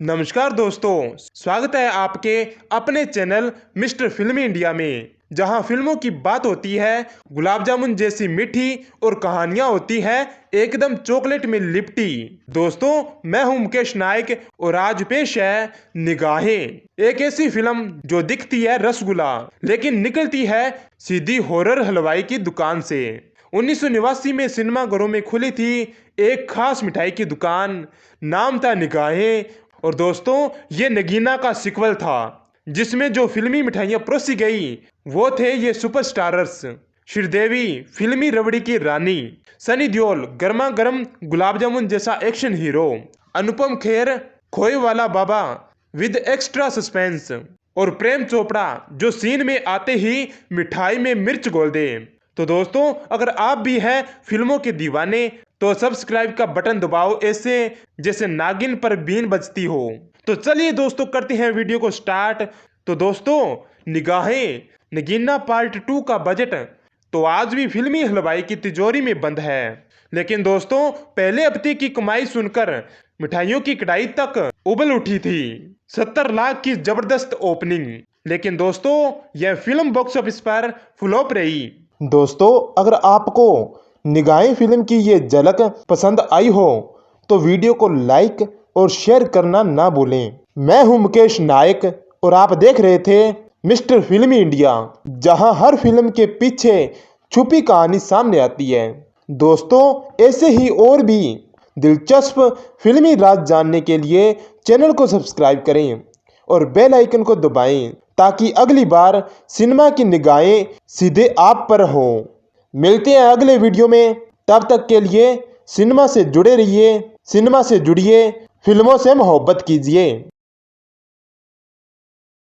नमस्कार दोस्तों, स्वागत है आपके अपने चैनल मिस्टर फिल्मी इंडिया में, जहां फिल्मों की बात होती है गुलाब जामुन जैसी मीठी और कहानियां होती है एकदम चॉकलेट में लिपटी। दोस्तों, मैं हूं मुकेश नायक और आज पेश है निगाहें, एक ऐसी फिल्म जो दिखती है रसगुल्ला लेकिन निकलती है सीधी हॉरर हलवाई की दुकान से। 1989 में सिनेमाघरों में खुली थी एक खास मिठाई की दुकान, नाम था निगाहें। और दोस्तों, ये नगीना का सिक्वल था जिसमें जो फिल्मी मिठाइयां परोसी गई वो थे ये सुपरस्टारर्स। श्रीदेवी फिल्मी रबड़ी की रानी, सनी देओल गर्मा गर्म गुलाब जामुन जैसा एक्शन हीरो, अनुपम खेर खोए वाला बाबा विद एक्स्ट्रा सस्पेंस, और प्रेम चोपड़ा जो सीन में आते ही मिठाई में मिर्च घोल दे। तो दोस्तों, अगर आप भी हैं फिल्मों के दीवाने तो सब्सक्राइब का बटन दबाओ ऐसे जैसे नागिन पर बीन बजती हो। तो चलिए दोस्तों, करते हैं वीडियो को स्टार्ट। तो दोस्तों, निगाहें नगीना पार्ट 2 का बजट तो आज भी फिल्मी हलवाई की तिजोरी में बंद है, लेकिन दोस्तों पहले हफ्ते की कमाई सुनकर मिठाइयों की कढ़ाई तक उबल उठी थी। 70 लाख की जबरदस्त ओपनिंग, लेकिन दोस्तों यह फिल्म बॉक्स ऑफिस पर फ्लॉप रही। दोस्तों, अगर आपको निगाहें फिल्म की ये झलक पसंद आई हो तो वीडियो को लाइक और शेयर करना ना भूलें। मैं हूं मुकेश नायक और आप देख रहे थे मिस्टर फिल्मी इंडिया, जहां हर फिल्म के पीछे छुपी कहानी सामने आती है। दोस्तों, ऐसे ही और भी दिलचस्प फिल्मी राज जानने के लिए चैनल को सब्सक्राइब करें और बेल आइकन को दबाएं ताकि अगली बार सिनेमा की निगाहें सीधे आप पर हो। मिलते हैं अगले वीडियो में, तब तक के लिए सिनेमा से जुड़े रहिए, सिनेमा से जुड़िए, फिल्मों से मोहब्बत कीजिए।